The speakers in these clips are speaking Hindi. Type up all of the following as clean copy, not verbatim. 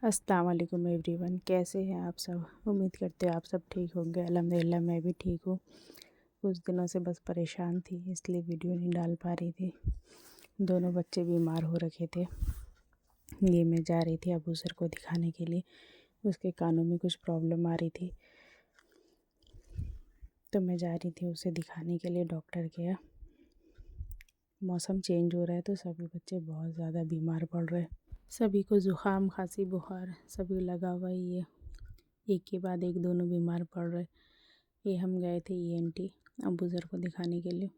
अस्सलाम वालेकुम एवरीवन, कैसे हैं आप सब। उम्मीद करते हो आप सब ठीक होंगे। अल्हम्दुलिल्लाह मैं भी ठीक हूँ। कुछ दिनों से बस परेशान थी, इसलिए वीडियो नहीं डाल पा रही थी। दोनों बच्चे बीमार हो रखे थे। ये मैं जा रही थी अबू सर को दिखाने के लिए। उसके कानों में कुछ प्रॉब्लम आ रही थी, तो मैं जा रही थी उसे दिखाने के लिए डॉक्टर के यहाँ। मौसम चेंज हो रहा है तो सभी बच्चे बहुत ज़्यादा बीमार पड़ रहे हैं। सभी को ज़ुकाम, खांसी, बुखार सभी लगा हुआ ही है। एक के बाद एक दोनों बीमार पड़ रहे। ये हम गए थे ईएनटी अबू ज़र को दिखाने के लिए।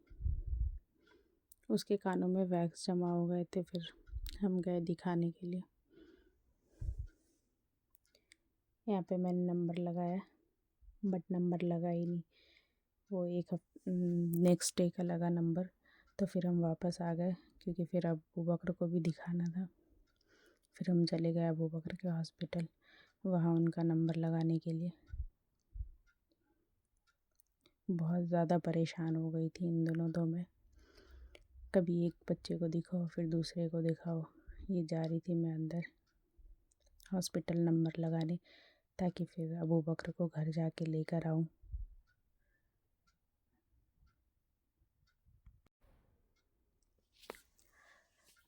उसके कानों में वैक्स जमा हो गए थे, फिर हम गए दिखाने के लिए। यहाँ पे मैंने नंबर लगाया, बट नंबर लगा ही नहीं। वो नेक्स्ट डे का लगा नंबर, तो फिर हम वापस आ गए, क्योंकि फिर अबू बकर को भी दिखाना था। फिर हम चले गए अबू बकर के हॉस्पिटल, वहाँ उनका नंबर लगाने के लिए। बहुत ज़्यादा परेशान हो गई थी इन दोनों तो मैं। कभी एक बच्चे को दिखाओ फिर दूसरे को दिखाओ। ये जा रही थी मैं अंदर हॉस्पिटल नंबर लगाने, ताकि फिर अबू बकर को घर जाके लेकर आऊँ।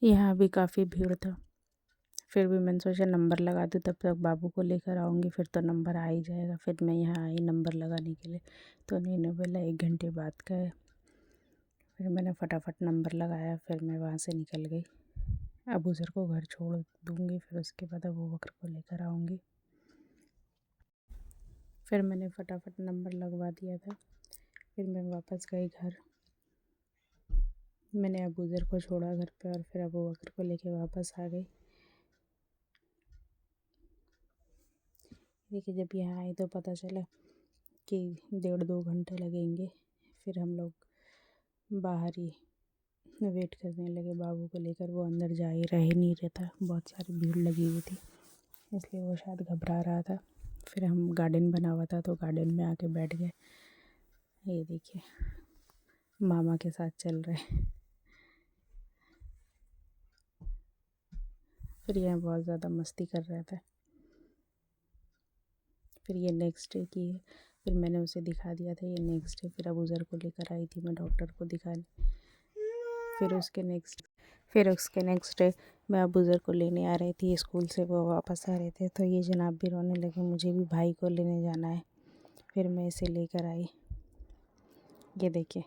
यहाँ भी काफ़ी भीड़ था, फिर भी मैंने सोचा नंबर लगा दूँ, तब तक बाबू को लेकर आऊँगी, फिर तो नंबर आ ही जाएगा। फिर मैं यहाँ आई नंबर लगाने के लिए, तो उन्होंने बोला 1 घंटे बाद का है। फिर मैंने फटाफट नंबर लगाया, फिर मैं वहाँ से निकल गई। अबू सर को घर छोड़ दूँगी, फिर उसके बाद अबू बकर को लेकर आऊँगी। फिर मैंने फटाफट नंबर लगवा दिया था। फिर मैं वापस गई घर। मैंने अबू ज़र को छोड़ा घर पे और फिर अबू बकर को लेके वापस आ गई। देखिए, जब यहाँ आए तो पता चला कि 1.5-2 घंटे लगेंगे। फिर हम लोग बाहर ही वेट करने लगे बाबू को लेकर। वो अंदर जा ही नहीं रहता, बहुत सारी भीड़ लगी हुई थी, इसलिए वो शायद घबरा रहा था। फिर हम गार्डन बना हुआ था तो गार्डन में आके बैठ गए। ये देखिए, मामा के साथ चल रहे। फिर यहाँ बहुत ज़्यादा मस्ती कर रहा था। फिर ये नेक्स्ट डे की है। फिर मैंने उसे दिखा दिया था। ये नेक्स्ट डे फिर अबू ज़र को लेकर आई थी मैं डॉक्टर को दिखाने। फिर उसके नेक्स्ट डे मैं अबू ज़र को लेने आ रही थी स्कूल से। वो वापस आ रहे थे तो ये जनाब भी रोने लगे, मुझे भी भाई को लेने जाना है। फिर मैं इसे लेकर आई। ये देखिए,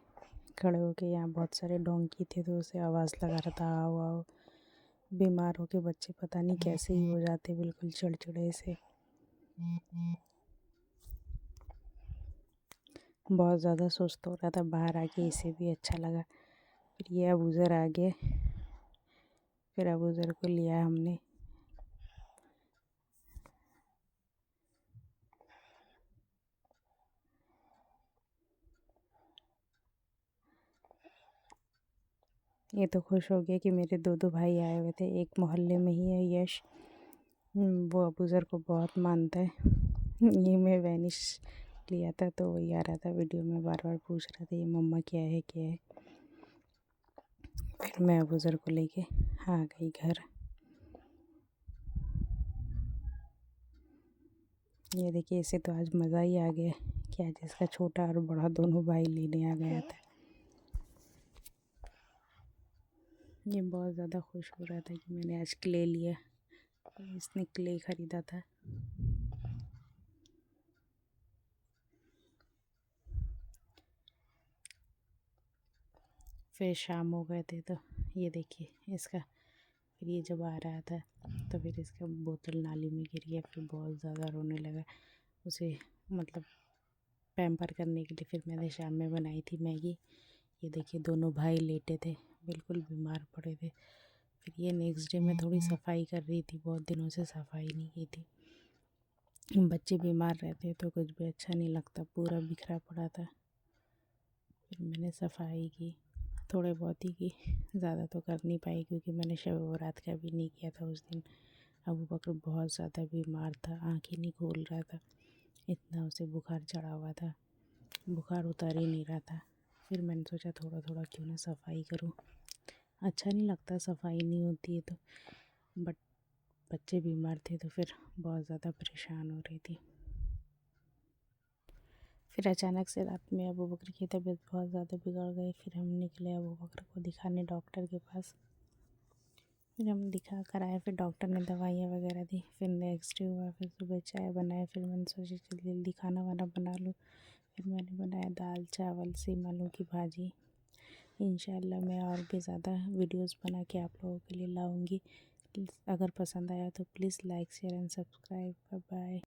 खड़े होके यहाँ बहुत सारे डोंकी थे तो उसे आवाज़ लगा रहा था, आओ आओ। बीमार होके बच्चे पता नहीं कैसे ही हो जाते, बिल्कुल चिड़चिड़े से। बहुत ज़्यादा सुस्त हो रहा था। बाहर आके इसे भी अच्छा लगा। फिर ये अबू ज़र आ गए। फिर अबू ज़र को लिया हमने। ये तो खुश हो गया कि मेरे दो भाई आए हुए थे। एक मोहल्ले में ही है, यश। वो अबू ज़र को बहुत मानता है। ये मैं वैनिश लिया था तो वही आ रहा था वीडियो में, बार बार पूछ रहा था ये मम्मा क्या है क्या है। फिर मैं अबू ज़र को लेके आ गई घर। ये देखिए, इसे तो आज मज़ा ही आ गया कि आज इसका छोटा और बड़ा दोनों भाई लेने आ गया था। ये बहुत ज़्यादा खुश हो रहा था कि मैंने आज क्ले लिया। इसने क्ले ख़रीदा था। फिर शाम हो गए थे तो ये देखिए इसका। फिर ये जब आ रहा था तो फिर इसका बोतल नाली में गिर गया। फिर बहुत ज़्यादा रोने लगा। उसे मतलब पैम्पर करने के लिए फिर मैंने शाम में बनाई थी मैगी। ये देखिए, दोनों भाई लेटे थे, बिल्कुल बीमार पड़े थे। फिर ये नेक्स्ट डे मैं थोड़ी सफाई कर रही थी, बहुत दिनों से सफाई नहीं की थी। बच्चे बीमार रहते तो कुछ भी अच्छा नहीं लगता, पूरा बिखरा पड़ा था। फिर मैंने सफाई की, थोड़े बहुत ही की, ज़्यादा तो कर नहीं पाई क्योंकि मैंने शब बारात का भी नहीं किया था उस दिन। अबू बकर बहुत ज़्यादा बीमार था, आँख ही नहीं खोल रहा था, इतना उसे बुखार चढ़ा हुआ था, बुखार उतर ही नहीं रहा था। फिर मैंने सोचा थोड़ा थोड़ा क्यों ना सफाई करूँ। अच्छा नहीं लगता सफाई नहीं होती है तो, बट बच्चे बीमार थे तो फिर बहुत ज़्यादा परेशान हो रही थी। फिर अचानक से रात में अबू बकर की तबीयत बहुत ज़्यादा बिगड़ गई। फिर हम निकले अबू बकर को दिखाने डॉक्टर के पास। फिर हम दिखा कर आए। फिर डॉक्टर ने दवाइयाँ वगैरह दी। फिर नेक्स्ट डे हुआ। फिर सुबह चाय बनाए। फिर मैंने सोचा जल्दी जल्दी खाना वाना बना लूँ। फिर मैंने बनाया दाल चावल सेम आलू की भाजी। इंशाल्लाह मैं और भी ज़्यादा वीडियोस बना के आप लोगों के लिए लाऊंगी। अगर पसंद आया तो please like share and subscribe. Bye bye.